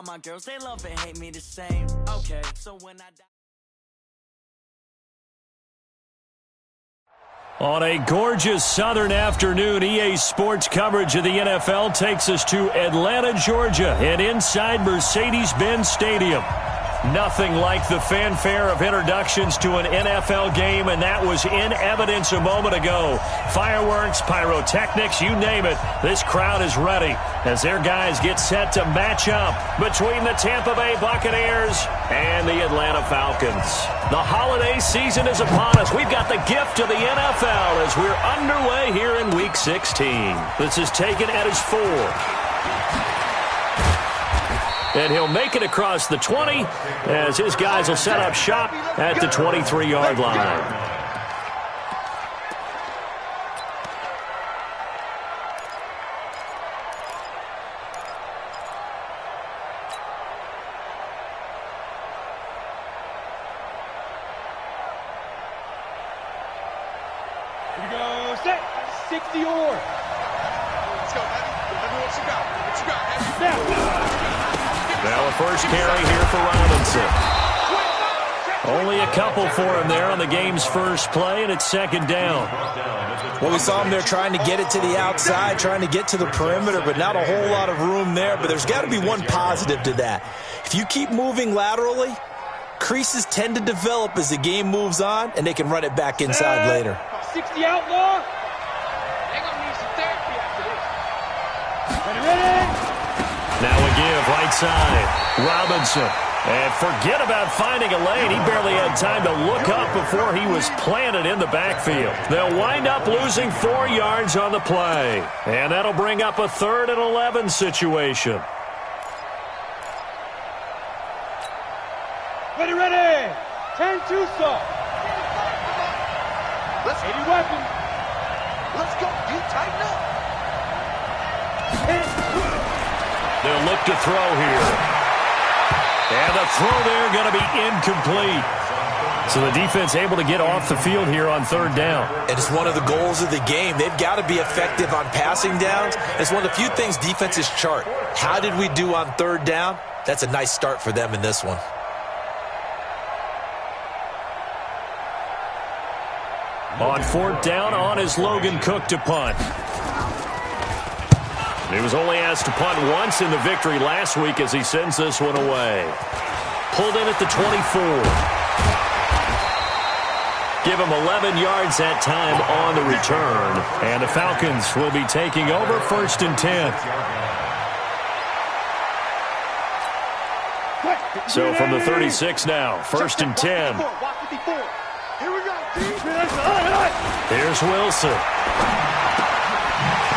all my girls, they love and hate me the same. Okay, so when I die. On a gorgeous southern afternoon, EA Sports coverage of the NFL takes us to Atlanta, Georgia, and inside Mercedes-Benz Stadium. Nothing like the fanfare of introductions to an NFL game, and that was in evidence a moment ago. Fireworks, pyrotechnics, you name it. This crowd is ready as their guys get set to match up between the Tampa Bay Buccaneers and the Atlanta Falcons. The holiday season is upon us. We've got the gift of the NFL as we're underway here in Week 16. This is taken at his 4. And he'll make it across the 20 as his guys will set up shop at the 23-yard line. Here we go, set, 60 or. Let's go, baby. What you got? What you got, baby? Now a first carry here for Robinson. Only a couple for him there on the game's first play, and it's second down. Well, we saw him there trying to get it to the outside, trying to get to the perimeter, but not a whole lot of room there. But there's got to be one positive to that. If you keep moving laterally, creases tend to develop as the game moves on, and they can run it back inside later. 60 outlaw. They're going to need some therapy after this. Ready? Now a give right side. Robinson. And forget about finding a lane. He barely had time to look up before he was planted in the backfield. They'll wind up losing 4 yards on the play. And that'll bring up a 3rd and 11 situation. Ready. 10-2 stop. Let's 80 weapons. Let's go. You tighten up. They'll look to throw here. And the throw there going to be incomplete. So the defense able to get off the field here on 3rd down. And it's one of the goals of the game. They've got to be effective on passing downs. It's one of the few things defenses chart. How did we do on 3rd down? That's a nice start for them in this one. On 4th down, on is Logan Cook to punt. He was only asked to punt once in the victory last week as he sends this one away. Pulled in at the 24. Give him 11 yards that time on the return. And the Falcons will be taking over 1st and 10. So from the 36 now, 1st and 10. Here's Wilson.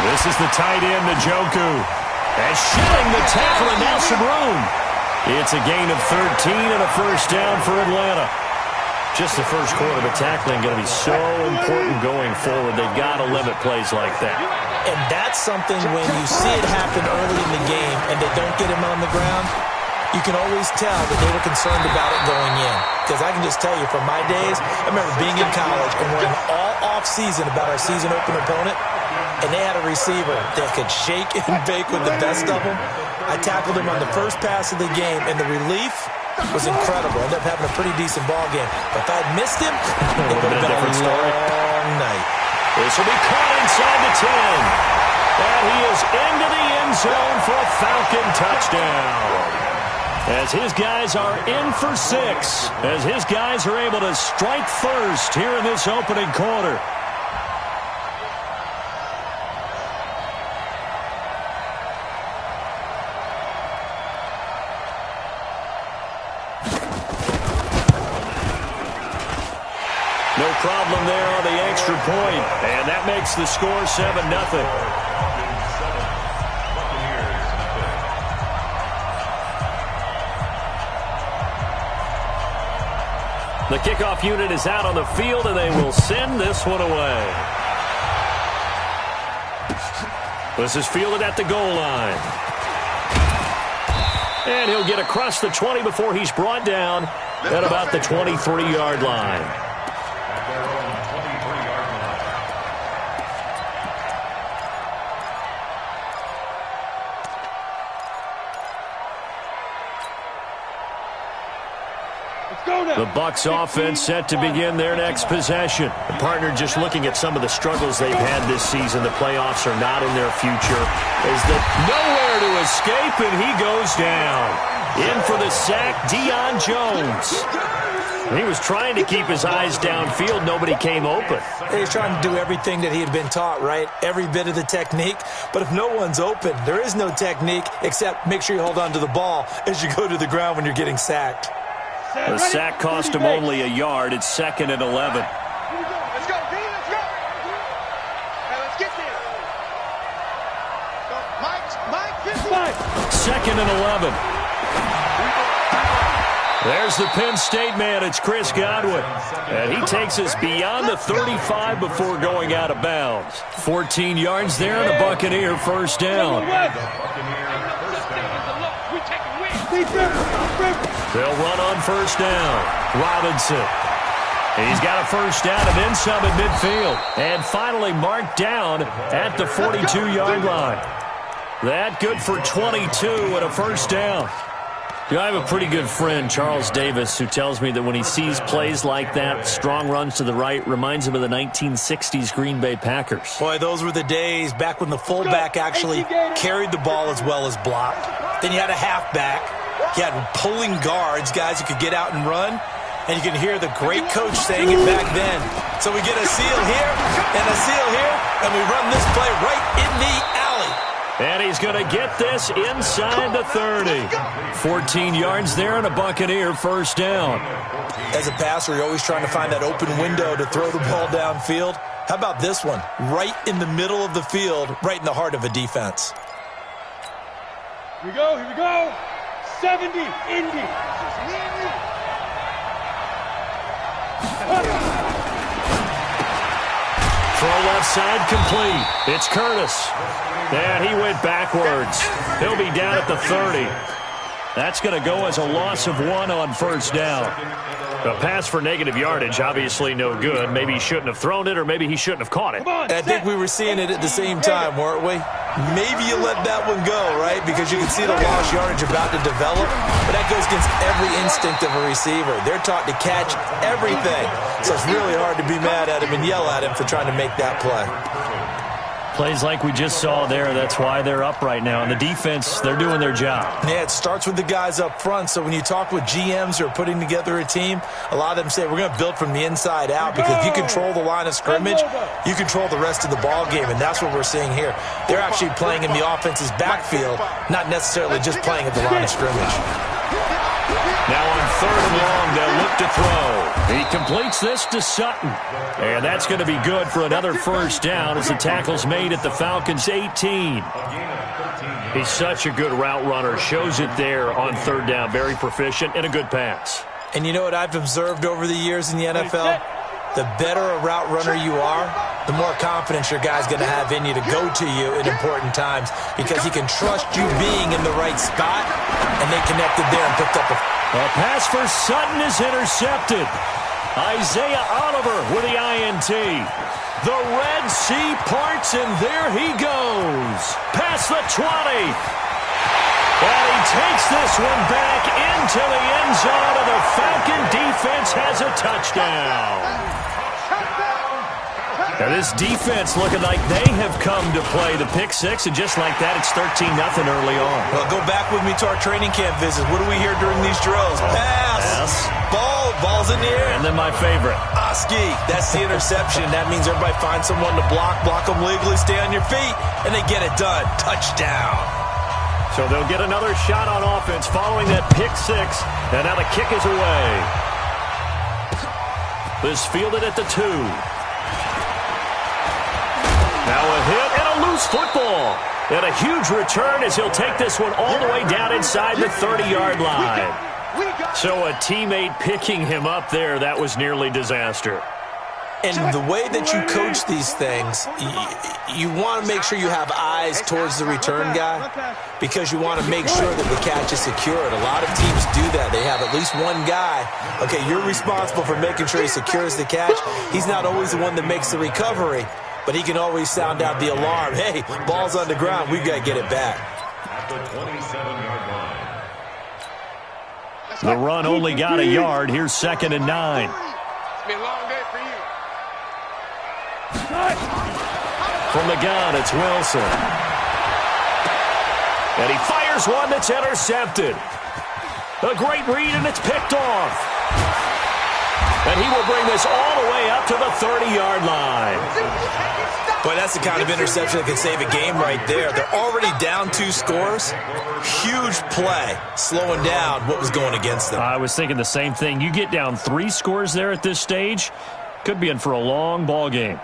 This is the tight end, Njoku. And shedding the tackle and now some room. It's a gain of 13 and a first down for Atlanta. Just the first quarter, but tackling going to be so important going forward. They've got to limit plays like that. And that's something when you see it happen early in the game and they don't get him on the ground, you can always tell that they were concerned about it going in. Because I can just tell you from my days, I remember being in college and worrying all off-season about our season open opponent, and they had a receiver that could shake and bake with the best of them. I tackled him on the first pass of the game, and the relief was incredible. Ended up having a pretty decent ball game. But if I'd missed him, it would have been a long night. This will be caught inside the 10. And he is into the end zone for a Falcon touchdown. As his guys are in for 6. As his guys are able to strike first here in this opening quarter. No problem there on the extra point. And that makes the score 7-0. The kickoff unit is out on the field, and they will send this one away. This is fielded at the goal line. And he'll get across the 20 before he's brought down at about the 23-yard line. The Bucs offense set to begin their next possession. The partner just looking at some of the struggles they've had this season. The playoffs are not in their future. Is that nowhere to escape, and he goes down. In for the sack, Deion Jones. He was trying to keep his eyes downfield. Nobody came open. He's trying to do everything that he had been taught, right? Every bit of the technique. But if no one's open, there is no technique except make sure you hold on to the ball as you go to the ground when you're getting sacked. The sack cost him only a yard. It's 2nd and 11. Let's go, D, let's go. Hey, let's get there. Go, Mike, 2nd and 11. There's the Penn State man. It's Chris Godwin. And he takes us beyond the 35 before going out of bounds. 14 yards there and a Buccaneer first down. They'll run on first down. Robinson. He's got a first down and then some at midfield. And finally marked down at the 42-yard line. That good for 22 and a first down. You know, I have a pretty good friend, Charles Davis, who tells me that when he sees plays like that, strong runs to the right, reminds him of the 1960s Green Bay Packers. Boy, those were the days back when the fullback actually carried the ball as well as blocked. Then you had a halfback. You had pulling guards, guys who could get out and run. And you can hear the great coach saying it back then. So we get a seal here and a seal here, and we run this play right in the alley. And he's going to get this inside the 30. 14 yards there and a Buccaneer first down. As a passer, you're always trying to find that open window to throw the ball downfield. How about this one? Right in the middle of the field, right in the heart of a defense. Here we go. 70, Indy. Throw left side complete. It's Curtis. And he went backwards. He'll be down at the 30. That's going to go as a loss of 1 on first down. A pass for negative yardage, obviously no good. Maybe he shouldn't have thrown it, or maybe he shouldn't have caught it. I think we were seeing it at the same time, weren't we? Maybe you let that one go, right? Because you can see the lost yardage about to develop. But that goes against every instinct of a receiver. They're taught to catch everything. So it's really hard to be mad at him and yell at him for trying to make that play. Plays like we just saw there, that's why they're up right now. And the defense, they're doing their job. Yeah, it starts with the guys up front. So when you talk with GMs who are putting together a team, a lot of them say we're going to build from the inside out, because if you control the line of scrimmage, you control the rest of the ball game, and that's what we're seeing here. They're actually playing in the offense's backfield, not necessarily just playing at the line of scrimmage. Now on 3rd and long, they'll look to throw. He completes this to Sutton. And that's going to be good for another first down as the tackle's made at the Falcons' 18. He's such a good route runner. Shows it there on 3rd down. Very proficient and a good pass. And you know what I've observed over the years in the NFL? The better a route runner you are, the more confidence your guy's going to have in you to go to you in important times, because he can trust you being in the right spot, and they connected there and picked up A pass for Sutton is intercepted. Isaiah Oliver with the INT. The Red Sea parts, and there he goes. Past the 20. And he takes this one back into the end zone, and the Falcon defense has a touchdown. Now this defense looking like they have come to play the pick six, and just like that, it's 13-0 early on. Well, go back with me to our training camp visits. What do we hear during these drills? Pass. Ball's in the air. And then my favorite. Oski. That's the interception. That means everybody finds someone to block them legally, stay on your feet, and they get it done. Touchdown. So they'll get another shot on offense following that pick six, and now the kick is away. This fielded at the 2. Now a hit and a loose football. And a huge return as he'll take this one all the way down inside the 30-yard line. So a teammate picking him up there, that was nearly disaster. And the way that you coach these things, you want to make sure you have eyes towards the return guy, because you want to make sure that the catch is secured. A lot of teams do that. They have at least one guy. Okay, you're responsible for making sure he secures the catch. He's not always the one that makes the recovery, but he can always sound out the alarm. Hey, ball's on the ground. We've got to get it back. At the 27-yard line. The run only got a yard. Here's 2nd and 9. It's been a long day for you. From the gun, it's Wilson. And he fires one that's intercepted. A great read, and it's picked off. And he will bring this all the way up to the 30-yard line. Boy, that's the kind of interception that can save a game right there. They're already down 2 scores. Huge play, slowing down what was going against them. I was thinking the same thing. You get down 3 scores there at this stage, could be in for a long ball game.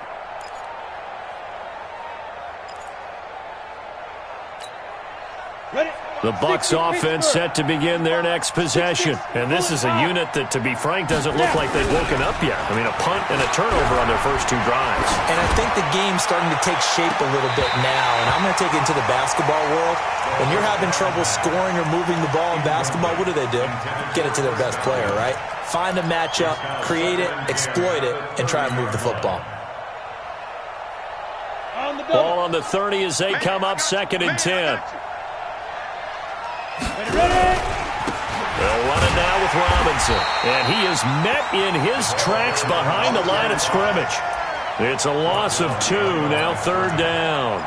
The Bucs offense set to begin their next possession. And this is a unit that, to be frank, doesn't look like they've woken up yet. I mean, a punt and a turnover on their first 2 drives. And I think the game's starting to take shape a little bit now. And I'm going to take it into the basketball world. When you're having trouble scoring or moving the ball in basketball, what do? Get it to their best player, right? Find a matchup, create it, exploit it, and try and move the football. Ball on the 30 as they come up 2nd and 10. Ready? They'll run it now with Robinson. And he is met in his tracks behind the line of scrimmage. It's a loss of 2, now 3rd down.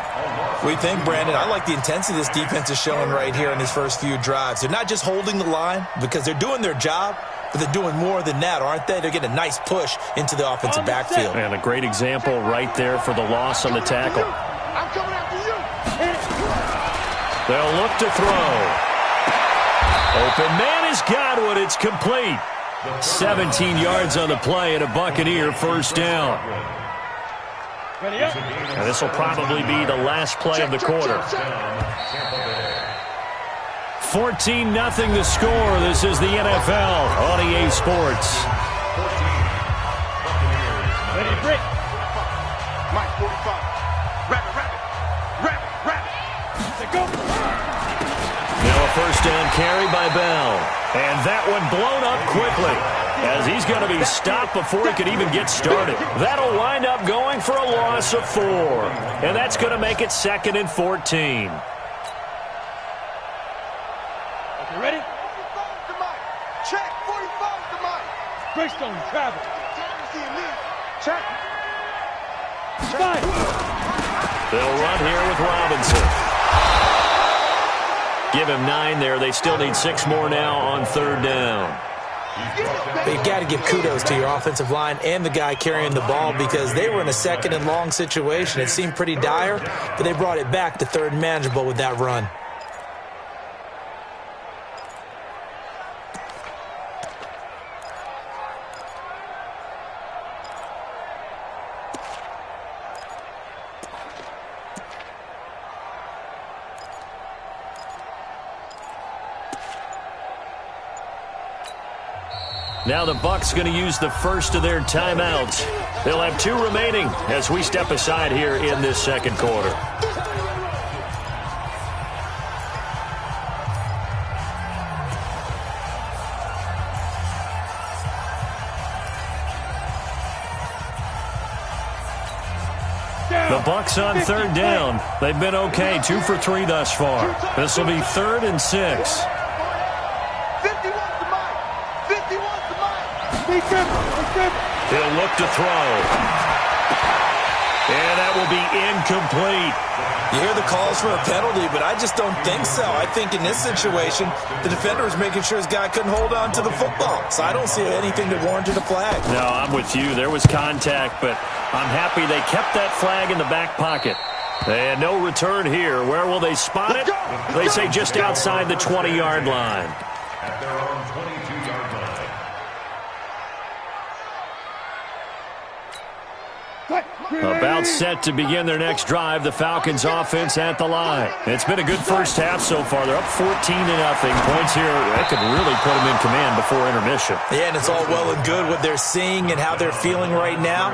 What do you think, Brandon? I like the intensity this defense is showing right here in these first few drives. They're not just holding the line because they're doing their job, but they're doing more than that, aren't they? They're getting a nice push into the offensive backfield. And a great example right there for the loss on the tackle. I'm coming after you. They'll look to throw. Open man has got one. It's complete. 17 yards on the play and a Buccaneer first down. And this will probably be the last play of the quarter. 14-0 the score. This is the NFL on EA Sports. Ready, Brick. Mike, 45. Rabbit. Let's go. Now a first down carry by Bell. And that one blown up quickly as he's going to be stopped before he could even get started. That'll wind up going for a loss of 4. And that's going to make it 2nd and 14. Okay, ready? 45 to Mike. Check. 45 to Mike. Greystone, travel. Check. Five. They'll run here with Robinson. Give him 9 there. They still need 6 more now on 3rd down. But you've got to give kudos to your offensive line and the guy carrying the ball because they were in a 2nd and long situation. It seemed pretty dire, but they brought it back to 3rd and manageable with that run. Now the Bucs going to use the first of their timeouts. They'll have 2 remaining as we step aside here in this 2nd quarter. The Bucs on 3rd down. They've been okay, 2 for 3 thus far. This will be 3rd and 6. He'll look to throw. And that will be incomplete. You hear the calls for a penalty, but I just don't think so. I think in this situation, the defender was making sure his guy couldn't hold on to the football. So I don't see anything that warranted a flag. No, I'm with you. There was contact, but I'm happy they kept that flag in the back pocket. And no return here. Where will they spot it? They say just outside the 20-yard line. At their own 22-yard line. About set to begin their next drive. The Falcons offense at the line. It's been a good first half so far. They're up 14-0. Points here, that could really put them in command before intermission. Yeah, and it's all well and good what they're seeing and how they're feeling right now.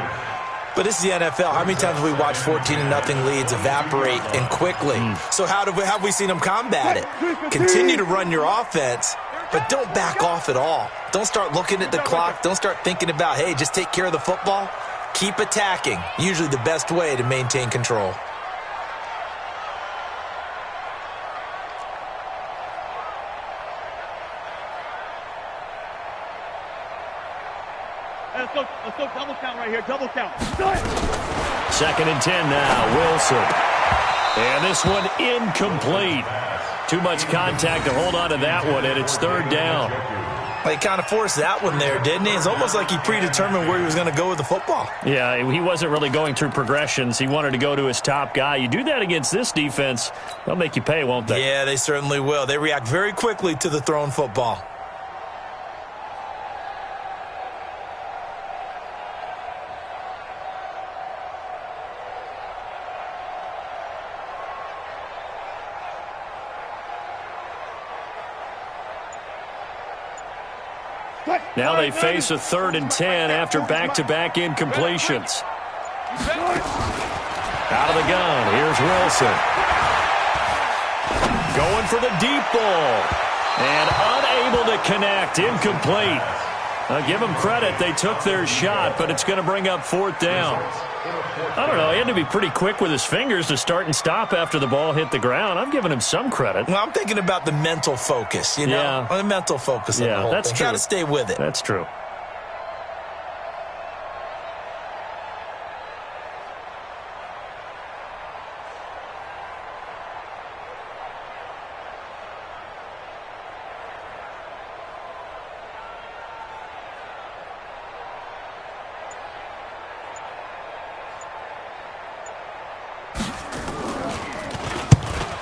But this is the NFL. How many times have we watched 14-0 leads evaporate and quickly? So how have we seen them combat it? Continue to run your offense, but don't back off at all. Don't start looking at the clock. Don't start thinking about, hey, just take care of the football. Keep attacking. Usually the best way to maintain control. Let's go double count right here, double count. 2nd and 10 now, Wilson. And this one incomplete. Too much contact to hold on to that one, and it's 3rd down. He kind of forced that one there, didn't he? It's almost like he predetermined where he was going to go with the football. Yeah, he wasn't really going through progressions. He wanted to go to his top guy. You do that against this defense, they'll make you pay, won't they? Yeah, they certainly will. They react very quickly to the thrown football. Now they face a 3rd and 10 after back-to-back incompletions. Out of the gun, here's Wilson. Going for the deep ball. And unable to connect, incomplete. Give them credit, they took their shot, but it's going to bring up 4th down. I don't know, he had to be pretty quick with his fingers to start and stop after the ball hit the ground. I'm giving him some credit. Well, I'm thinking about the mental focus, you know? The mental focus of the whole thing. Got to stay with it. That's true.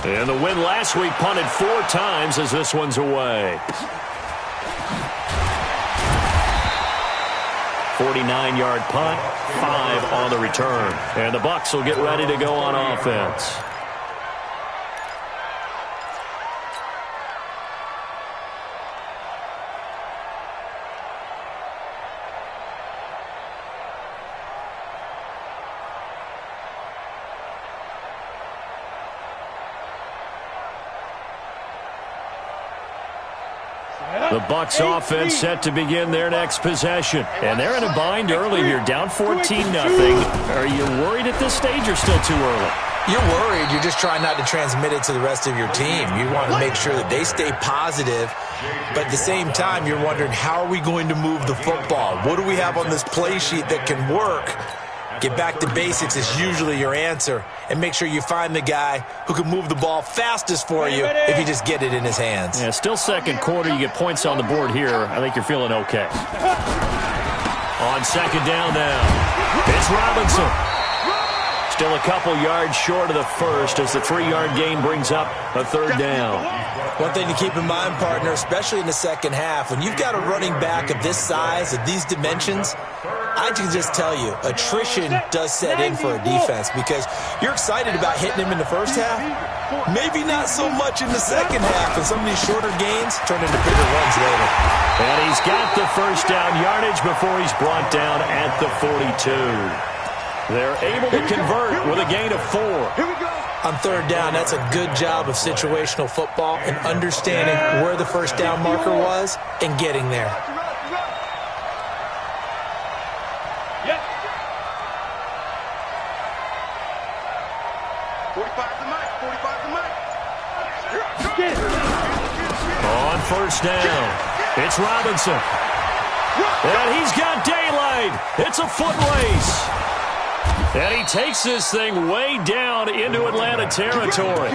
And the win last week punted 4 times as this one's away. 49-yard punt, 5 on the return. And the Bucs will get ready to go on offense. The Bucs offense set to begin their next possession. And they're in a bind early here, down 14-0. Are you worried at this stage or still too early? You're worried. You're just trying not to transmit it to the rest of your team. You want to make sure that they stay positive. But at the same time, you're wondering, how are we going to move the football? What do we have on this play sheet that can work? Get back to basics is usually your answer. And make sure you find the guy who can move the ball fastest for you if you just get it in his hands. Yeah, still 2nd quarter. You get points on the board here. I think you're feeling okay. On 2nd down now, it's Robinson. Still a couple yards short of the first as the 3-yard gain brings up a 3rd down. One thing to keep in mind, partner, especially in the second half, when you've got a running back of this size, of these dimensions, I can just tell you, attrition does set in for a defense because you're excited about hitting him in the first half. Maybe not so much in the second half, and some of these shorter gains turn into bigger runs later. And he's got the first down yardage before he's brought down at the 42. They're able to convert with a gain of 4. On 3rd down, that's a good job of situational football and understanding where the first down marker was and getting there. On 1st down, it's Robinson. And he's got daylight. It's a foot race. And he takes this thing way down into Atlanta territory.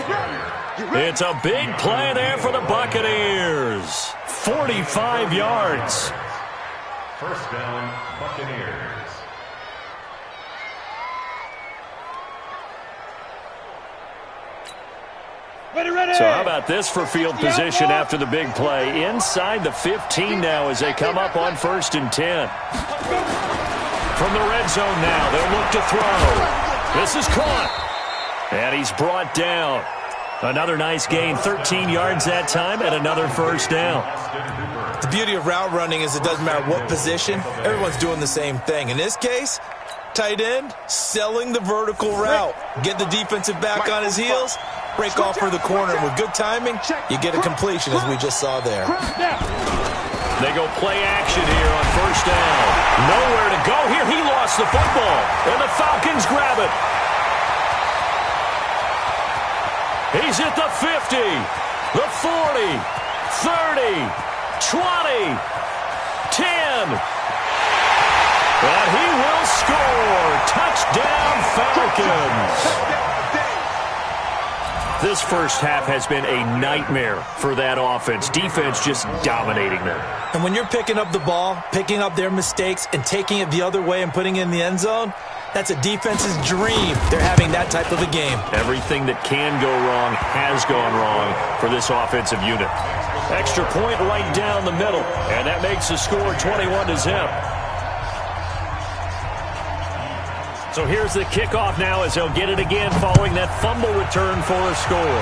It's a big play there for the Buccaneers. 45 yards. 1st down, Buccaneers. So how about this for field position after the big play? Inside the 15 now as they come up on 1st and 10. From the red zone now, they'll look to throw. This is caught. And he's brought down. Another nice gain, 13 yards that time, and another 1st down. The beauty of route running is it doesn't matter what position, everyone's doing the same thing. In this case, tight end, selling the vertical route. Get the defensive back on his heels, break off for the corner. With good timing, you get a completion, as we just saw there. They go play action here on 1st down. Nowhere to go here. He lost the football, and the Falcons grab it. He's at the 50, the 40, 30, 20, 10. And he will score. Touchdown, Falcons. This first half has been a nightmare for that offense. Defense just dominating them. And when you're picking up the ball, picking up their mistakes, and taking it the other way and putting it in the end zone, that's a defense's dream. They're having that type of a game. Everything that can go wrong has gone wrong for this offensive unit. Extra point right down the middle, and that makes the score 21-0. So here's the kickoff now as they'll get it again following that fumble return for a score.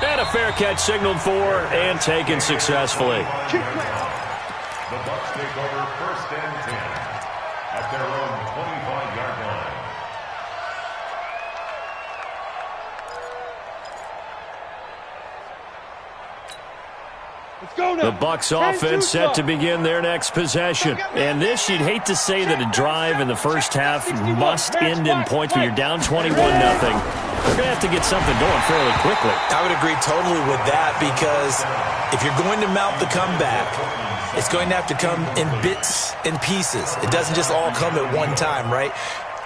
And a fair catch signaled for and taken successfully. The Bucs take over 1st and 10 at their own 25-yard line. The Bucs offense set to begin their next possession. And this, you'd hate to say that a drive in the first half must end in points, but you're down 21-0. They're going to have to get something going fairly quickly. I would agree totally with that, because if you're going to mount the comeback, it's going to have to come in bits and pieces. It doesn't just all come at one time, right?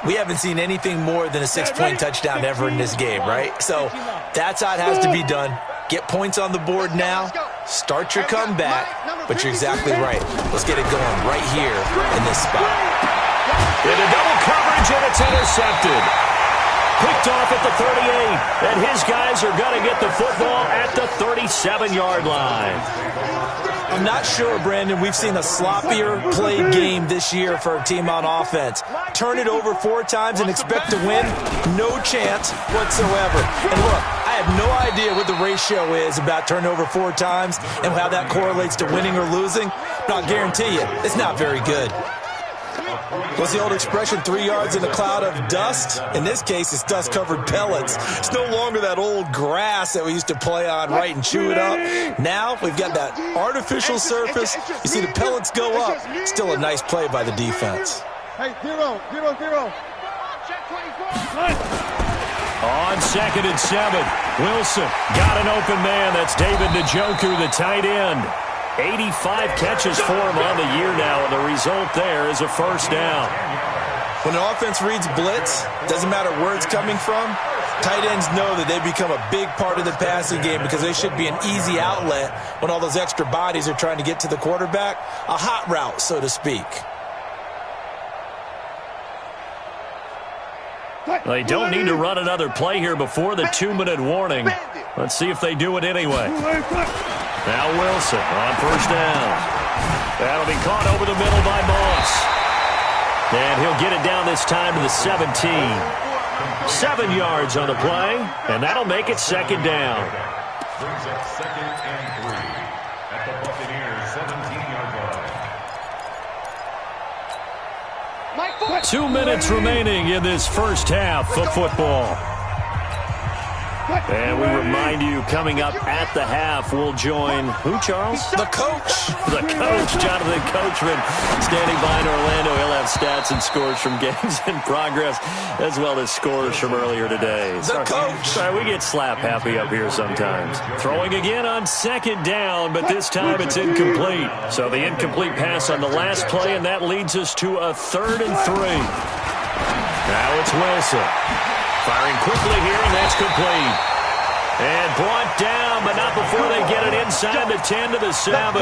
We haven't seen anything more than a 6-point touchdown ever in this game, right? So that's how it has to be done. Get points on the board now. Start your comeback. But you're exactly right. Let's get it going right here in this spot. Into double coverage, and it's intercepted. Picked off at the 38. And his guys are going to get the football at the 37-yard line. I'm not sure, Brandon, we've seen a sloppier played game this year for a team on offense. Turn it over 4 times and expect to win? No chance whatsoever. And look, I have no idea what the ratio is about turnover 4 times and how that correlates to winning or losing, but I'll guarantee you, it's not very good. What's the old expression, 3 yards in a cloud of dust? In this case, it's dust-covered pellets. It's no longer that old grass that we used to play on, right, and chew it up. Now we've got that artificial surface. You see the pellets go up. Still a nice play by the defense. Hey, 0, 0, 0. On 2nd and 7, Wilson got an open man. That's David Njoku, the tight end. 85 catches for him on the year now, and the result there is a first down. When an offense reads blitz, doesn't matter where it's coming from, tight ends know that they become a big part of the passing game because they should be an easy outlet when all those extra bodies are trying to get to the quarterback. A hot route, so to speak. They don't need to run another play here before the 2-minute warning. Let's see if they do it anyway. Now Wilson on first down. That'll be caught over the middle by Moss. And he'll get it down this time to the 17. 7 yards on the play, and that'll make it 2nd down. Brings up 2nd and 3 at the Buccaneers' 17-yard line. 2 minutes remaining in this first half of football. And we remind you, coming up at the half, we'll join who, Charles? The coach. The coach, Jonathan Coachman, standing by in Orlando. He'll have stats and scores from games in progress, as well as scores from earlier today. The coach. Sorry, we get slap happy up here sometimes. Throwing again on 2nd down, but this time it's incomplete. So the incomplete pass on the last play, and that leads us to a 3rd and 3. Now it's Wilson. Firing quickly here, and that's complete. And brought down, but not before they get it inside the 10 to the 7.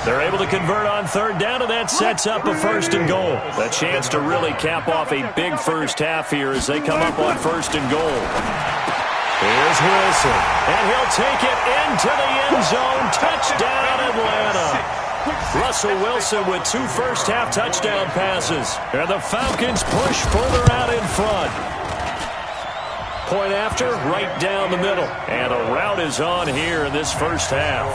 They're able to convert on 3rd down, and that sets up a 1st and goal. A chance to really cap off a big first half here as they come up on 1st and goal. Here's Wilson, and he'll take it into the end zone. Touchdown, Atlanta. Russell Wilson with 2 first-half touchdown passes. And the Falcons push further out in front. Point after, right down the middle. And a rout is on here in this first half.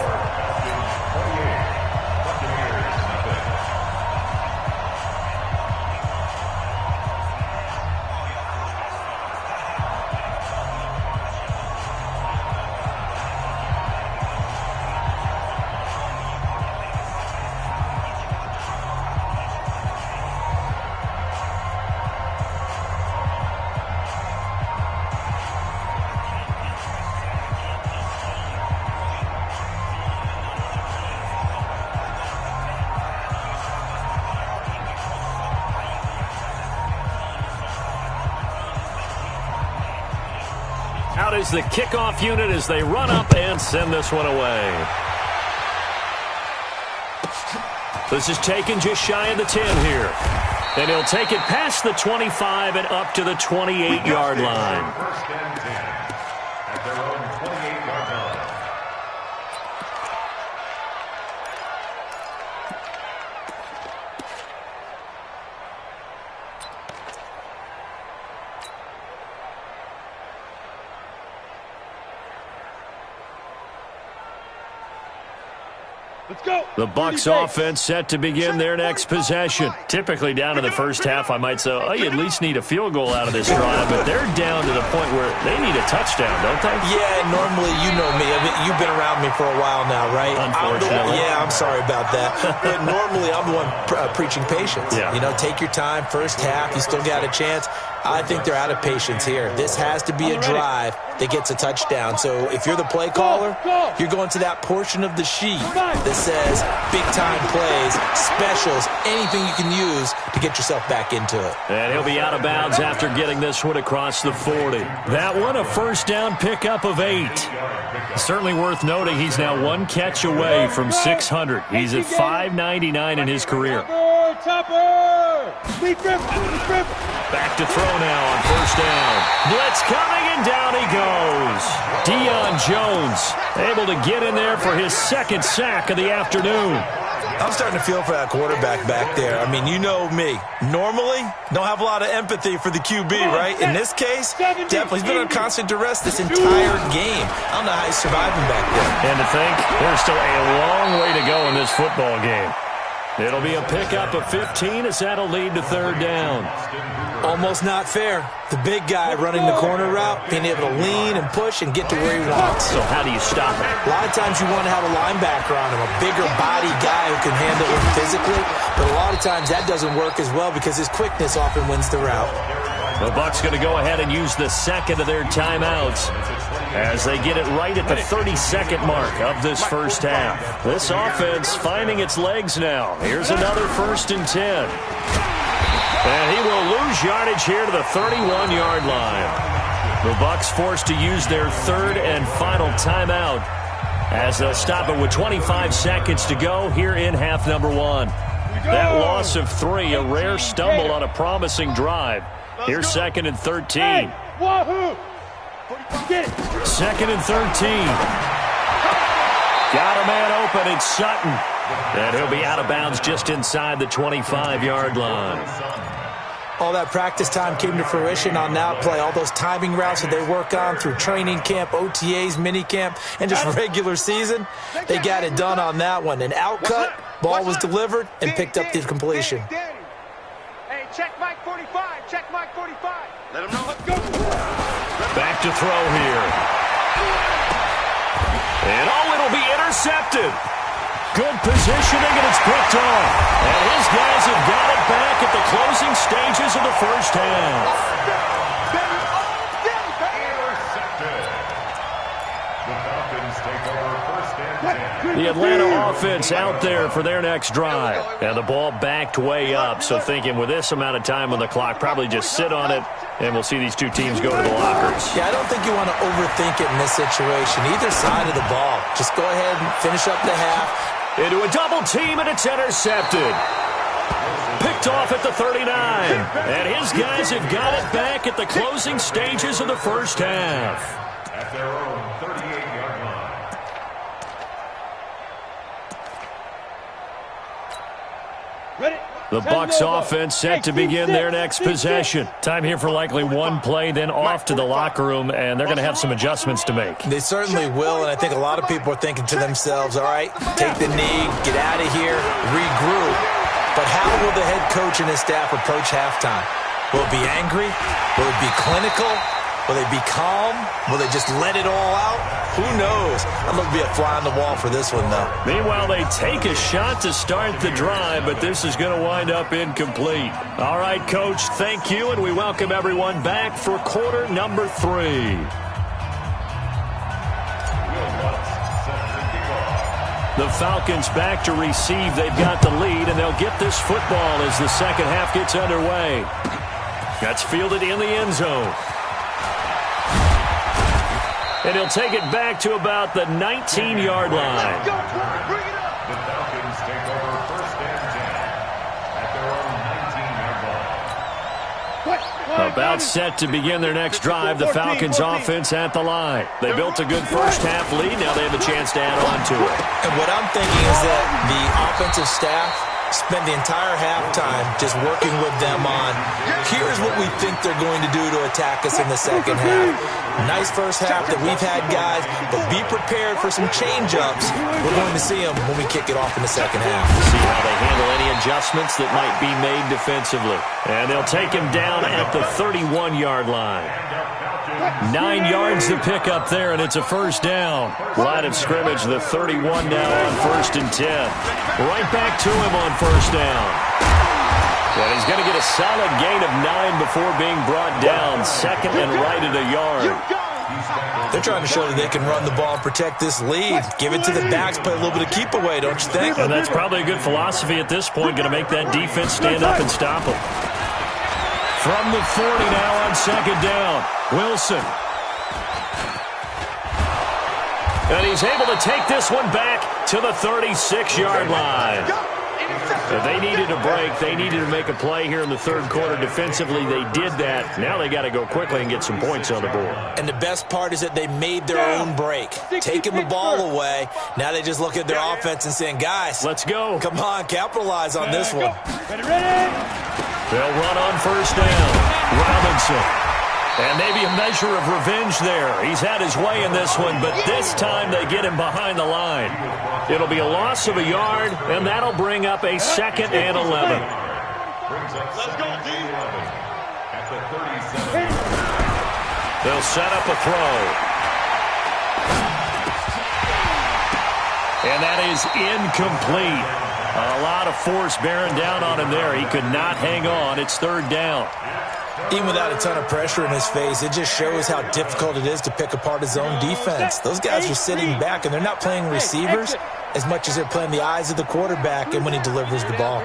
is the kickoff unit as they run up and send this one away. This is taken just shy of the 10 here. And he'll take it past the 25 and up to the 28-yard line. First and 10 at their own 28-yard line. Let's go. The Bucs offense set to begin their next possession. Typically down in the first half, I might say, oh, you at least need a field goal out of this drive, but they're down to the point where they need a touchdown, don't they? Yeah, normally, you know me. I mean, you've been around me for a while now, right? Unfortunately. I'm sorry about that. But normally, I'm the one preaching patience. Yeah. You know, take your time. First half, you still got a chance. I think they're out of patience here. This has to be a drive that gets a touchdown. So if you're the play caller, you're going to that portion of the sheet that says big-time plays, specials, anything you can use to get yourself back into it. And he'll be out of bounds after getting this one across the 40. That one, a first down pickup of 8. Certainly worth noting he's now one catch away from 600. He's at 599 in his career. Back to throw now on first down. Blitz coming, and down he goes. Deion Jones able to get in there for his second sack of the afternoon. I'm starting to feel for that quarterback back there. I mean, you know me. Normally, don't have a lot of empathy for the QB, right? In this case, definitely. He's been under constant duress this entire game. I don't know how he's surviving back there. And to think, there's still a long way to go in this football game. It'll be a pickup of 15 as that'll lead to third down. Almost not fair. The big guy running the corner route, being able to lean and push and get to where he wants. So how do you stop it? A lot of times you want to have a linebacker on him, a bigger body guy who can handle it physically. But a lot of times that doesn't work as well because his quickness often wins the route. The Bucs going to go ahead and use the second of their timeouts as they get it right at the 32nd mark of this first half. This offense finding its legs now. Here's another 1st and 10. And he will lose yardage here to the 31-yard line. The Bucs forced to use their third and final timeout as they'll stop it with 25 seconds to go here in half number 1. That loss of 3, a rare stumble on a promising drive. Here's 2nd and 13. Second and 13. Got a man open, it's Sutton. And he'll be out of bounds just inside the 25-yard line. All that practice time came to fruition on that play. All those timing routes that they work on through training camp, OTAs, mini camp, and just regular season, they got it done on that one. An outcut, ball was delivered, and picked up the completion. Hey, check Mike 45. Check Mike 45. Let him know. Let's go. Back to throw here. And it'll be intercepted. Good positioning, and it's picked off. And his guys have got it back at the closing stages of the first half. Intercepted. The Falcons take over first and 10. The Atlanta offense out there for their next drive. And the ball backed way up, so thinking with this amount of time on the clock, probably just sit on it, and we'll see these two teams go to the lockers. Yeah, I don't think you want to overthink it in this situation. Either side of the ball. Just go ahead and finish up the half. Into a double team, and it's intercepted. Picked off at the 39. And his guys have got it back at the closing stages of the first half. At their own 38-yard line. Ready? The Bucs offense set to begin their next possession. Time here for likely one play, then off to the locker room, and they're going to have some adjustments to make. They certainly will, and I think a lot of people are thinking to themselves, all right, take the knee, get out of here, regroup. But how will the head coach and his staff approach halftime? Will it be angry? Will it be clinical? Will they be calm? Will they just let it all out? Who knows? I'm going to be a fly on the wall for this one, though. Meanwhile, they take a shot to start the drive, but this is going to wind up incomplete. All right, Coach, thank you, and we welcome everyone back for quarter number 3. The Falcons back to receive. They've got the lead, and they'll get this football as the second half gets underway. That's fielded in the end zone. And he'll take it back to about the 19-yard line. The Falcons take over first and 10 at their own 19-yard line. About set to begin their next drive, the Falcons offense at the line. They built a good first-half lead. Now they have a chance to add on to it. And what I'm thinking is that the offensive staff spent the entire halftime just working with them on, here's what we think they're going to do to attack us in the second half. Nice first half that we've had, guys, but be prepared for some change-ups. We're going to see them when we kick it off in the second half. See how they handle any adjustments that might be made defensively. And they'll take him down at the 31-yard line. 9 yards to pick up there, and it's a first down. Line of scrimmage, the 31 now on 1st and 10. Right back to him on first down. And he's going to get a solid gain of 9 before being brought down. Second and right at a yard. They're trying to show that they can run the ball and protect this lead. Give it to the backs, play a little bit of keep away, don't you think? And that's probably a good philosophy at this point, going to make that defense stand up and stop them. From the 40 now on second down, Wilson. And he's able to take this one back to the 36-yard line. They needed a break. They needed to make a play here in the third quarter. Defensively, they did that. Now they got to go quickly and get some points on the board. And the best part is that they made their own break. Taking the ball away. Now they just look at their offense and saying, guys, let's go. Come on, capitalize on this one. Ready? They'll run on first down. Robinson. And maybe a measure of revenge there. He's had his way in this one, but this time they get him behind the line. It'll be a loss of a yard, and that'll bring up a second and 11. Let's go, D. At the 37. They'll set up a throw. And that is incomplete. A lot of force bearing down on him there. He could not hang on. It's third down. Even without a ton of pressure in his face, it just shows how difficult it is to pick apart his own defense. Those guys are sitting back, and they're not playing receivers as much as they're playing the eyes of the quarterback and when he delivers the ball.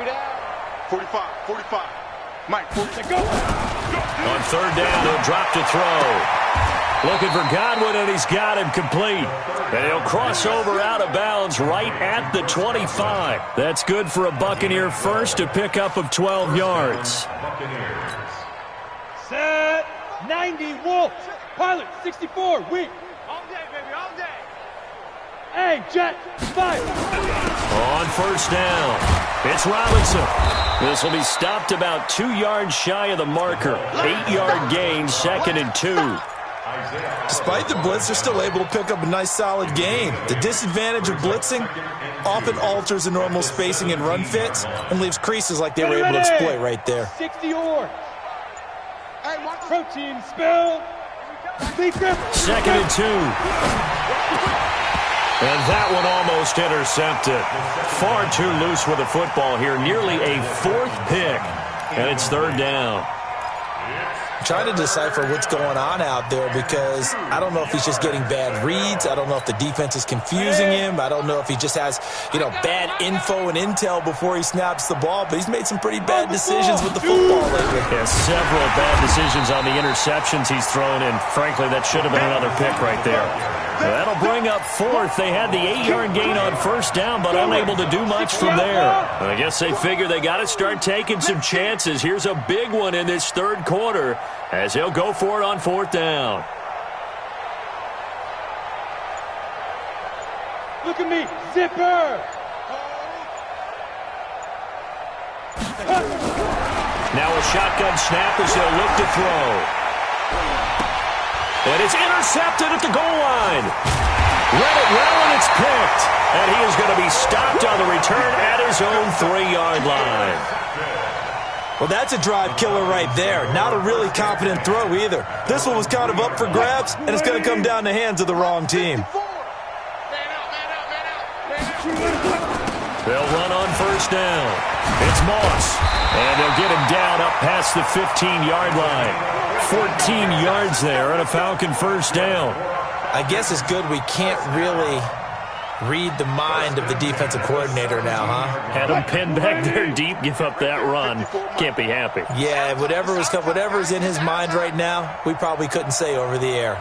45. Mike, go. On third down, he'll drop to throw. Looking for Godwin, and he's got him complete. And he'll cross over out of bounds right at the 25. That's good for a Buccaneer first, a pickup of 12 yards. Set 90 Wolf. Pilot 64 weak. All day, baby, all day. Hey, Jet, fire. On first down, it's Robinson. This will be stopped about 2 yards shy of the marker. 8-yard gain, second and 2. Despite the blitz, they're still able to pick up a nice, solid gain. The disadvantage of blitzing often alters the normal spacing and run fits and leaves creases like they were able to exploit right there. 60 or. Hey, watch protein spill. Second and 2. And that one almost intercepted. Far too loose with the football here. Nearly a 4th pick. And it's third down. I'm trying to decipher what's going on out there because I don't know if he's just getting bad reads. I don't know if the defense is confusing him. I don't know if he just has, bad info and intel before he snaps the ball. But he's made some pretty bad decisions with the football lately. Yeah, several bad decisions on the interceptions he's thrown in. Frankly, that should have been another pick right there. That'll bring up 4th. They had the 8-yard gain on first down, but unable to do much from there. I guess they figure they got to start taking some chances. Here's a big one in this third quarter as he'll go for it on 4th down. Look at me, zipper. Now a shotgun snap as they'll look to throw. And it's intercepted at the goal line. Read it well, and it's picked. And he is going to be stopped on the return at his own 3-yard line. Well, that's a drive killer right there. Not a really confident throw either. This one was kind of up for grabs, and it's going to come down the hands of the wrong team. They'll run on first down. It's Moss. And they'll get him down up past the 15-yard line. 14 yards there and a Falcon first down. I guess it's good we can't really read the mind of the defensive coordinator now, huh? Had him pinned back there deep, give up that run. Can't be happy. Yeah, whatever's in his mind right now, we probably couldn't say over the air.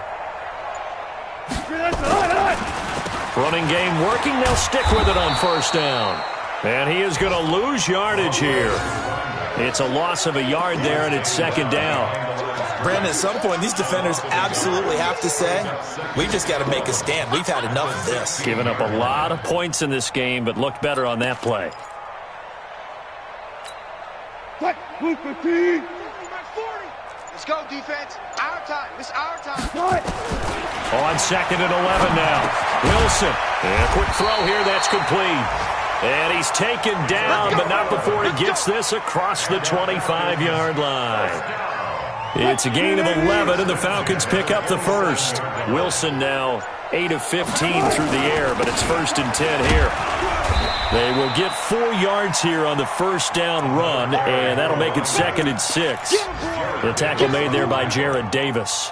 Running game working. They'll stick with it on first down. And he is going to lose yardage here. It's a loss of a yard there, and it's second down. Brandon, at some point, these defenders absolutely have to say, we've just got to make a stand. We've had enough of this. Giving up a lot of points in this game, but looked better on that play. Let's go, defense. Our time. It's our time. On second and 11 now. Wilson. And a quick throw here. That's complete. And he's taken down, but not before he gets this across the 25-yard line. It's a gain of 11, and the Falcons pick up the first. Wilson now 8 of 15 through the air, but it's 1st and 10 here. They will get 4 yards here on the first down run, and that'll make it 2nd and 6. The tackle made there by Jared Davis.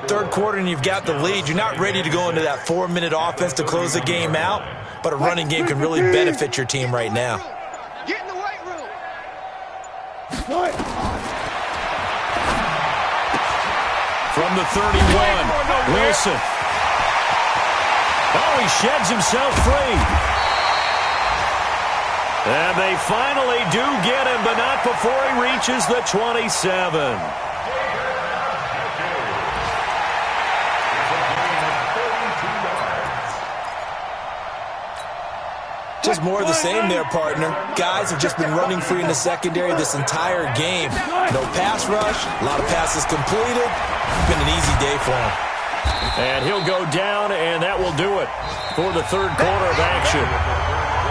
Third quarter, and you've got the lead. You're not ready to go into that 4-minute offense to close the game out, but a running game can really benefit your team right now. Get in the weight room. From the 31, Wilson. Oh, he sheds himself free. And they finally do get him, but not before he reaches the 27. Just more of the same there, partner. Guys have just been running free in the secondary this entire game. No pass rush, a lot of passes completed. It's been an easy day for him. And he'll go down, and that will do it for the third quarter of action.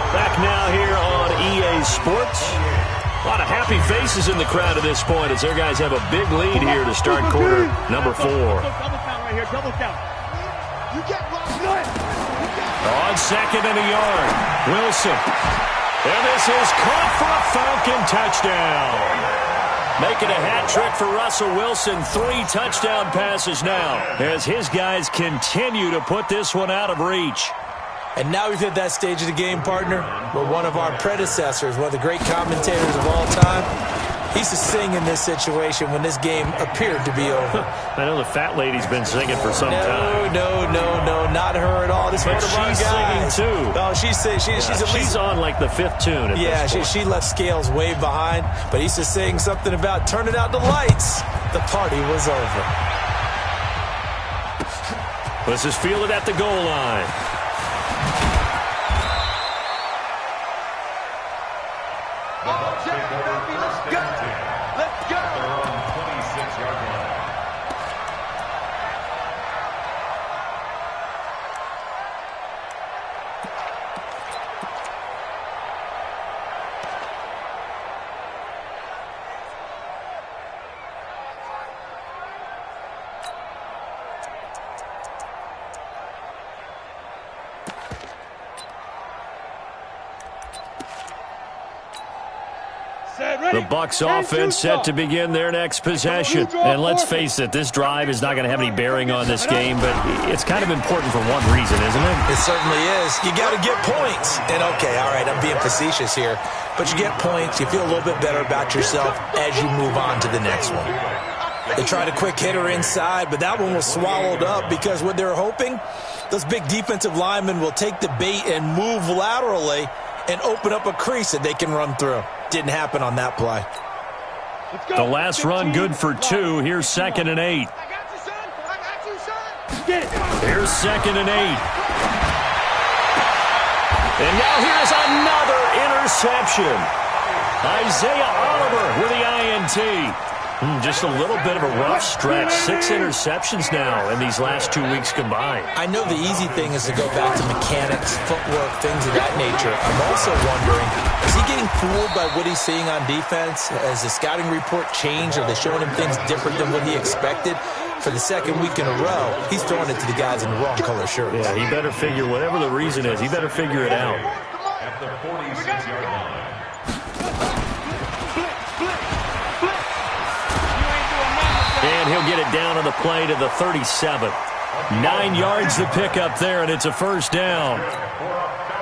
Back now here on EA Sports. A lot of happy faces in the crowd at this point as their guys have a big lead here to start quarter number 4. Double count right here. Double count. You get lost. On second and a yard, Wilson. And this is caught for a Falcon touchdown. Making a hat trick for Russell Wilson. 3 touchdown passes now as his guys continue to put this one out of reach. And now we've hit that stage of the game, partner, where one of our predecessors, one of the great commentators of all time, he used to sing in this situation when this game appeared to be over. I know the fat lady's been singing for some time. No, not her at all. This but one of our she's guys. singing too. Oh, she's at least on like the 5th tune. Yeah, she left Scales way behind, but he used to sing something about turning out the lights. The party was over. This is fielded at the goal line. Let's go. The Bucs offense set to begin their next possession. And let's face it, this drive is not going to have any bearing on this game, but it's kind of important for one reason, isn't it? It certainly is. You got to get points. And okay, all right, I'm being facetious here, but you get points, you feel a little bit better about yourself as you move on to the next one. They tried a quick hitter inside, but that one was swallowed up because what they're hoping, those big defensive linemen will take the bait and move laterally and open up a crease that they can run through. Didn't happen on that play. The last run good for 2. Here's 2nd and 8. I got you, son. I got you, son. Get it. Here's 2nd and 8. And now here's another interception. Isaiah Oliver with the INT. Just a little bit of a rough stretch. 6 interceptions now in these last 2 weeks combined. I know the easy thing is to go back to mechanics, footwork, things of that nature. I'm also wondering, is he getting fooled by what he's seeing on defense? Has the scouting report changed? Are they showing him things different than what he expected? For the second week in a row, he's throwing it to the guys in the wrong color shirts. Yeah, he better figure, whatever the reason is, he better figure it out. At the 46-yard line. And he'll get it down on the play to the 37. 9 yards to pick up there, and it's a first down.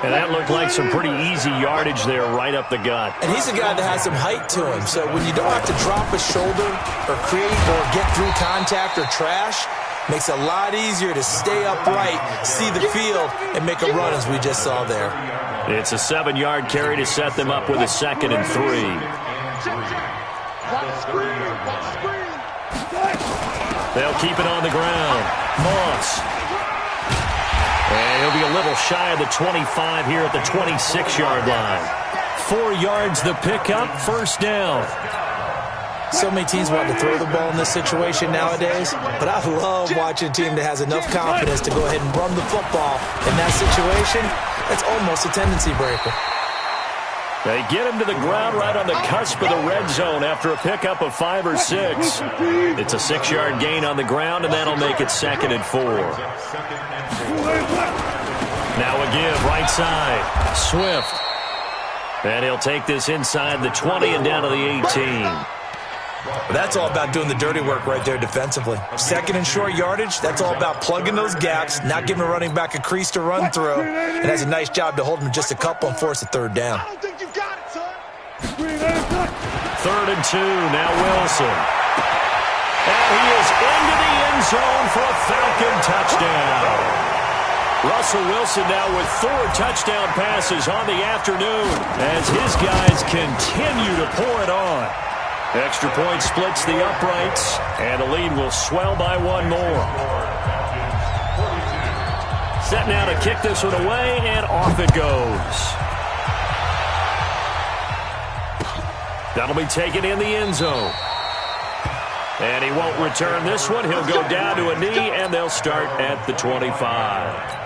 And that looked like some pretty easy yardage there right up the gut. And he's a guy that has some height to him. So when you don't have to drop a shoulder or create or get through contact or trash, Makes it a lot easier to stay upright, see the field, and make a run as we just saw there. It's a 7-yard carry to set them up with a 2nd and 3. They'll keep it on the ground. Moss. And he'll be a little shy of the 25 here at the 26-yard line. 4 yards the pickup, 1st down. So many teams want to throw the ball in this situation nowadays, but I love watching a team that has enough confidence to go ahead and run the football. In that situation, that's almost a tendency breaker. They get him to the ground right on the cusp of the red zone after a pickup of 5 or 6. It's a 6-yard gain on the ground, and that'll make it 2nd and 4. Now a give, right side. Swift. And he'll take this inside the 20 and down to the 18. Well, that's all about doing the dirty work right there defensively. 2nd and short yardage, that's all about plugging those gaps, not giving a running back a crease to run through, and has a nice job to hold him just a couple and force a 3rd down. 3rd and 2, now Wilson. And he is into the end zone for a Falcon touchdown. Russell Wilson now with 4 touchdown passes on the afternoon as his guys continue to pour it on. Extra point splits the uprights, and the lead will swell by 1 more. Set now to kick this one away, and off it goes. That'll be taken in the end zone. And he won't return this one. He'll go down to a knee, and they'll start at the 25.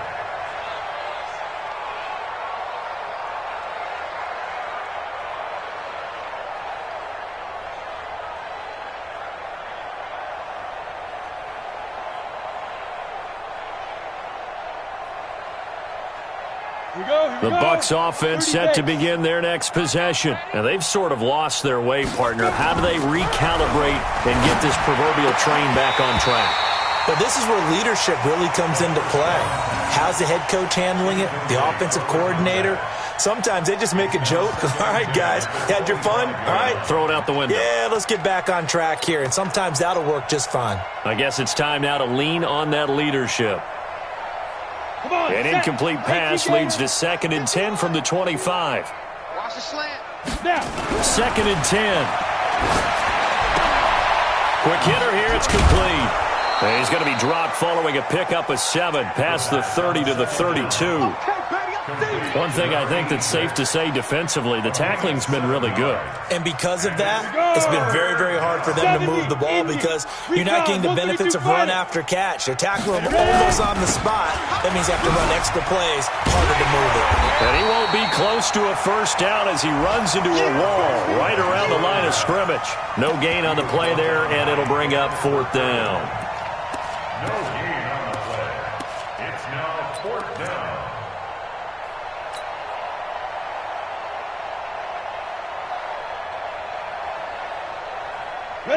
The Bucs offense set to begin their next possession. Now, they've sort of lost their way, partner. How do they recalibrate and get this proverbial train back on track? Well, this is where leadership really comes into play. How's the head coach handling it? The offensive coordinator? Sometimes they just make a joke. All right, guys, had your fun? All right. Throw it out the window. Yeah, let's get back on track here. And sometimes that'll work just fine. I guess it's time now to lean on that leadership. An incomplete pass leads to 2nd and 10 from the 25. Watch the slant. 2nd and 10. Quick hitter here, it's complete. And he's going to be dropped following a pickup of 7 past the 30 to the 32. One thing I think that's safe to say defensively, the tackling's been really good. And because of that, it's been very, very hard for them to move the ball because you're not getting the benefits of run after catch. They tackle him almost on the spot. That means you have to run extra plays, harder to move it. And he won't be close to a 1st down as he runs into a wall right around the line of scrimmage. No gain on the play there, and it'll bring up 4th down. No gain on the play. It's now 4th down.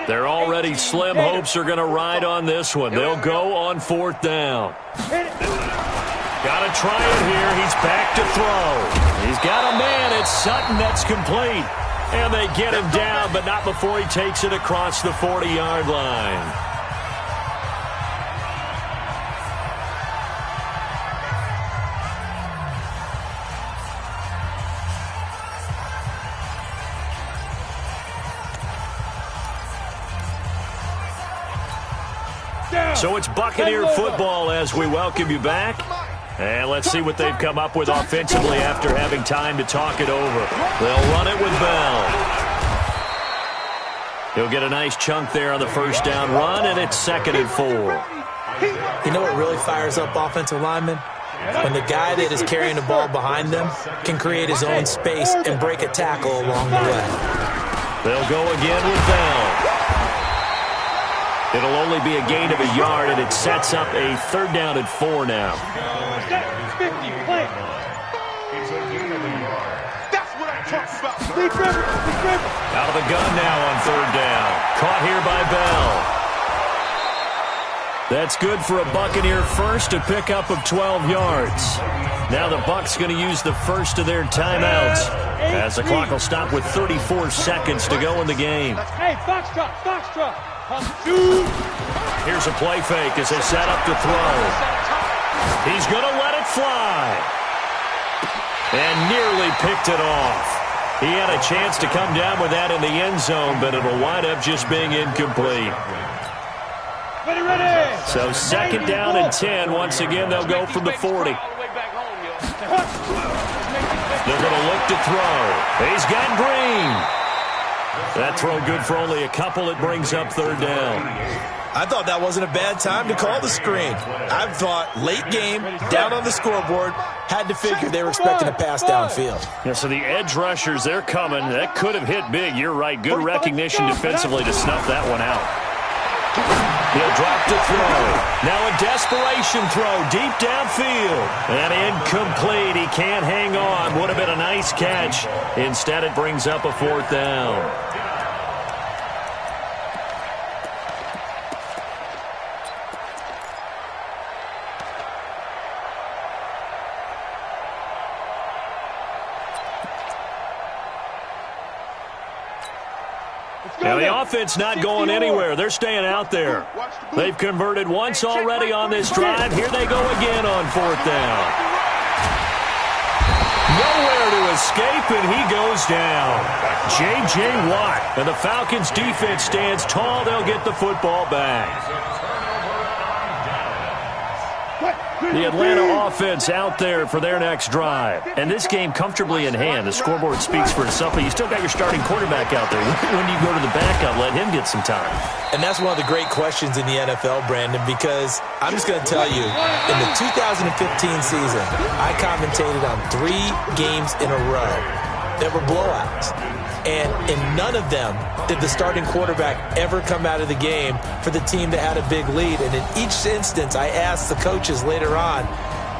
They're already slim hopes are going to ride on this one. They'll go on 4th down. Got to try it here. He's back to throw. He's got a man. It's Sutton. That's complete. And they get him down, but not before he takes it across the 40-yard line. So it's Buccaneer football as we welcome you back. And let's see what they've come up with offensively after having time to talk it over. They'll run it with Bell. He'll get a nice chunk there on the 1st down run, and it's 2nd and 4. You know what really fires up offensive linemen? When the guy that is carrying the ball behind them can create his own space and break a tackle along the way. They'll go again with Bell. It'll only be a gain of a yard, and it sets up a 3rd down and 4 now. 50, play. It's a gain of a yard. That's what I'm talking about. Big river. Out of the gun now on 3rd down. Caught here by Bell. That's good for a Buccaneer 1st, a pickup of 12 yards. Now the Bucs going to use the first of their timeouts as the clock will stop with 34 seconds to go in the game. Hey, Foxtrot. Shoot. Here's a play fake as they set up to throw. He's going to let it fly. And nearly picked it off. He had a chance to come down with that in the end zone, but it'll wind up just being incomplete. Ready. So second down and 10. Once again, they'll go from the 40. They're going to look to throw. He's got Green. That throw good for only a couple. It brings up third down. I thought that wasn't a bad time to call the screen. I thought late game, down on the scoreboard, had to figure they were expecting a pass downfield. Yeah, so the edge rushers, they're coming. That could have hit big. You're right. Good recognition defensively to snuff that one out. He'll drop to throw. Now a desperation throw deep downfield. And incomplete. He can't hang on. Would have been a nice catch. Instead, it brings up a fourth down. Now the offense not going anywhere. They're staying out there. They've converted once already on this drive. Here they go again on fourth down. Nowhere to escape, and he goes down. J.J. Watt. And the Falcons defense stands tall. They'll get the football back. The Atlanta offense out there for their next drive. And this game comfortably in hand. The scoreboard speaks for itself, but you still got your starting quarterback out there. When do you go to the backup, let him get some time? And that's one of the great questions in the NFL, Brandon, because I'm just going to tell you, in the 2015 season, I commentated on 3 games in a row that were blowouts. And in none of them did the starting quarterback ever come out of the game for the team that had a big lead. And in each instance, I asked the coaches later on,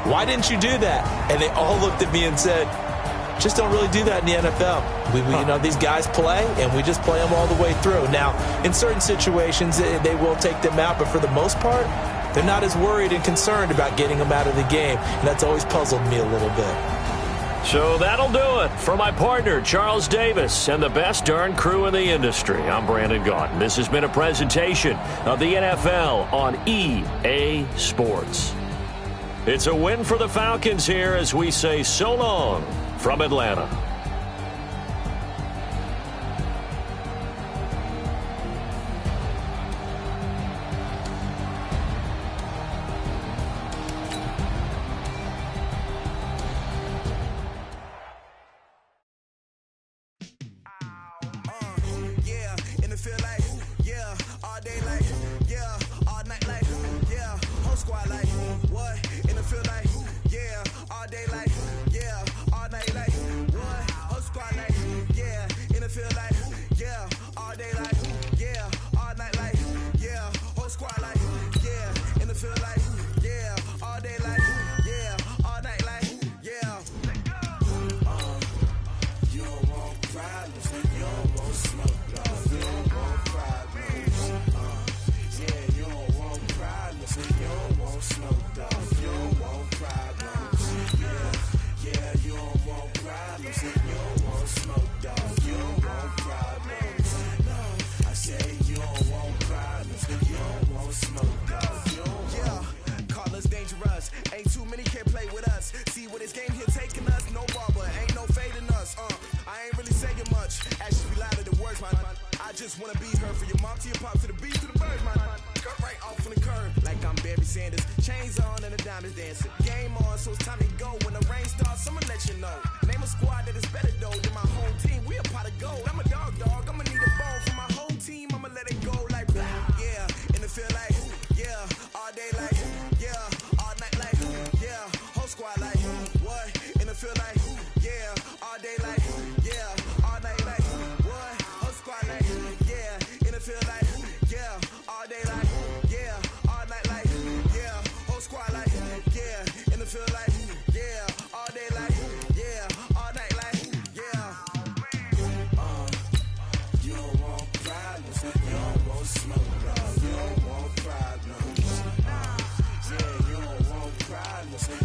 why didn't you do that? And they all looked at me and said, just don't really do that in the NFL. These guys play, and we just play them all the way through. Now, in certain situations, they will take them out, but for the most part, they're not as worried and concerned about getting them out of the game. And that's always puzzled me a little bit. So that'll do it for my partner, Charles Davis, and the best darn crew in the industry. I'm Brandon Gaudin. This has been a presentation of the NFL on EA Sports. It's a win for the Falcons here as we say so long from Atlanta.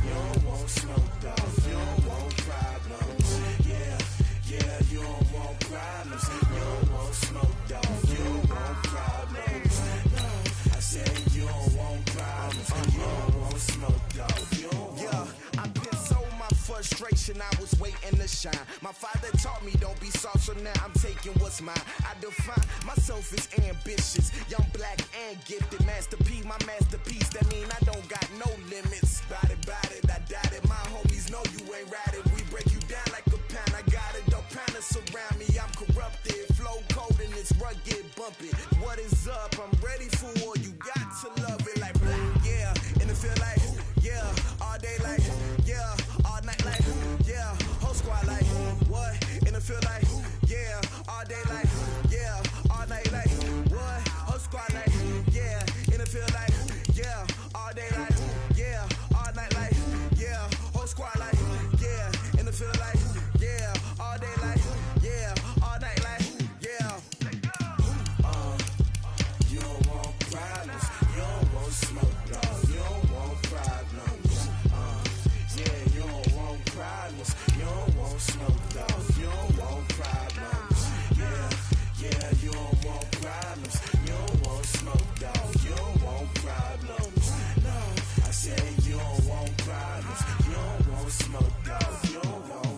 You don't want smoke, dog. You don't want problems. Yeah. I was waiting to shine. My father taught me don't be soft, so now I'm taking what's mine. I define myself as ambitious, young, black, and gifted. Master P, my masterpiece. That mean I don't got no limits. Bout it, I doubt it. My homies know you ain't ride it. We break you down like a pound. I got it, don't pound to surround me. I'm corrupted, flow cold and it's rugged, bumpy. What is up? I'm ready for war. You got to love it like black, yeah. And it feel like, yeah. All day like, yeah. All night like, yeah. Whole squad like, what? And it feel like, yeah. All day like, yeah. All night like, what? Whole squad like, yeah. And it feel like, yeah. All day like, yeah. All night like, yeah. Whole squad like, yeah. And it feel like, yeah. All day like, yeah. All night like, yeah. You don't want problems. You don't want smoke, dog. You don't want problems. Yeah, you don't want problems. You don't want smoke, dog. You don't want problems. Yeah, you don't want problems. You don't want smoke, dog. You don't want problems. No, I said you don't want problems. You don't want smoke, dog. You don't want.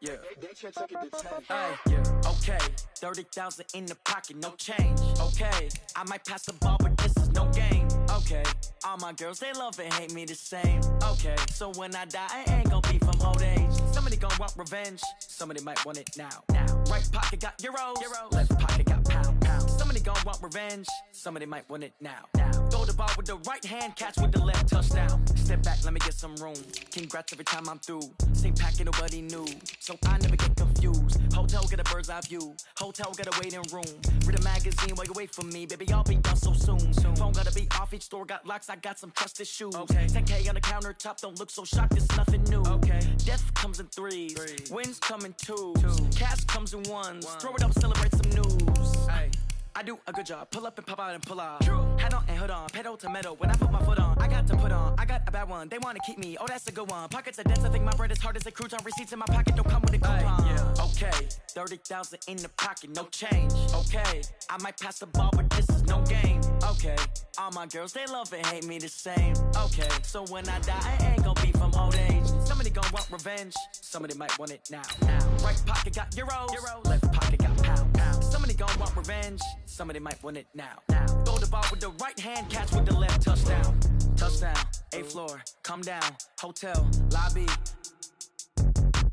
Yeah. Hey, yeah. Okay, 30,000 in the pocket, no change. Okay, I might pass the ball, but this is no game. Okay, all my girls, they love and hate me the same. Okay, so when I die, I ain't gon' be from old age. Somebody gon' want revenge, somebody might want it now. Right pocket got euros, left pocket got pound. Somebody gon' want revenge, somebody might want it now. Throw the ball with the right hand, catch with the left, touchdown. Step back, let me get some room. Congrats every time I'm through. Same packet, nobody knew, so I never get confused. Hotel get a bird's eye view. Hotel get a waiting room. Read a magazine while you wait for me, baby. I'll be done so soon. Phone gotta be off. Each store got locks. I got some trusted shoes. Okay. 10K on the countertop. Don't look so shocked. It's nothing new. Okay. Death comes in threes. Wins come in twos. Cash comes in ones. Throw it up, celebrate some news. Hey. I do a good job, pull up and pop out and pull off. Head on and hood on, pedal to metal. When I put my foot on, I got to put on. I got a bad one, they wanna keep me. Oh, that's a good one. Pockets are dense, I think my bread is hard as a crouton. Receipts in my pocket don't come with a coupon. Yeah. Okay, 30,000 in the pocket, no change. Okay, I might pass the ball, but this is no game. Okay, all my girls, they love and hate me the same. Okay, so when I die, I ain't gon' be from old age. Somebody gon' want revenge, somebody might want it now. Right pocket got euros, left pocket got pound. Somebody gon' want revenge, somebody might want it now. Throw the ball with the right hand, catch with the left, touchdown. Touchdown, 8th floor, come down, hotel, lobby.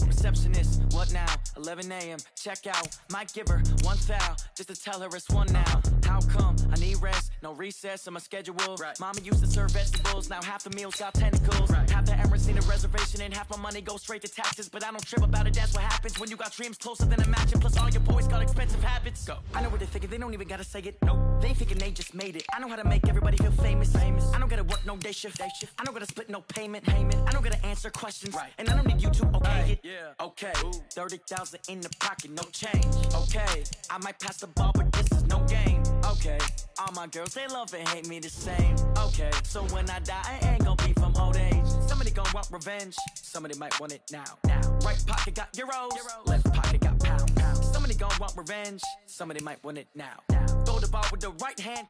Receptionist, what now? 11 a.m., check out. Might give her one foul, just to tell her it's one now. How come? I need rest, no recess in my schedule. Mama used to serve vegetables, now half the meals got tentacles. Half the Emirates need a reservation and half my money goes straight to taxes. But I don't trip about it, that's what happens when you got dreams closer than a match. And plus all your boys got expensive habits. Go. I know what they're thinking, they don't even gotta say it. Nope. They ain't thinking they just made it. I know how to make everybody feel famous. I don't gotta work no day shift. I don't gotta split no payment. I don't gotta answer questions. And I don't need you to okay it. Yeah. Okay, 30,000 in the pocket, no change. Okay, I might pass the ball, but this is no game. Okay, all my girls, they love and hate me the same. Okay, so when I die, I ain't gon' be from old age. Somebody gon' want revenge, somebody might want it now. Right pocket got euros, left pocket got pound. Somebody gon' want revenge, somebody might want it now. Throw the ball with the right hand.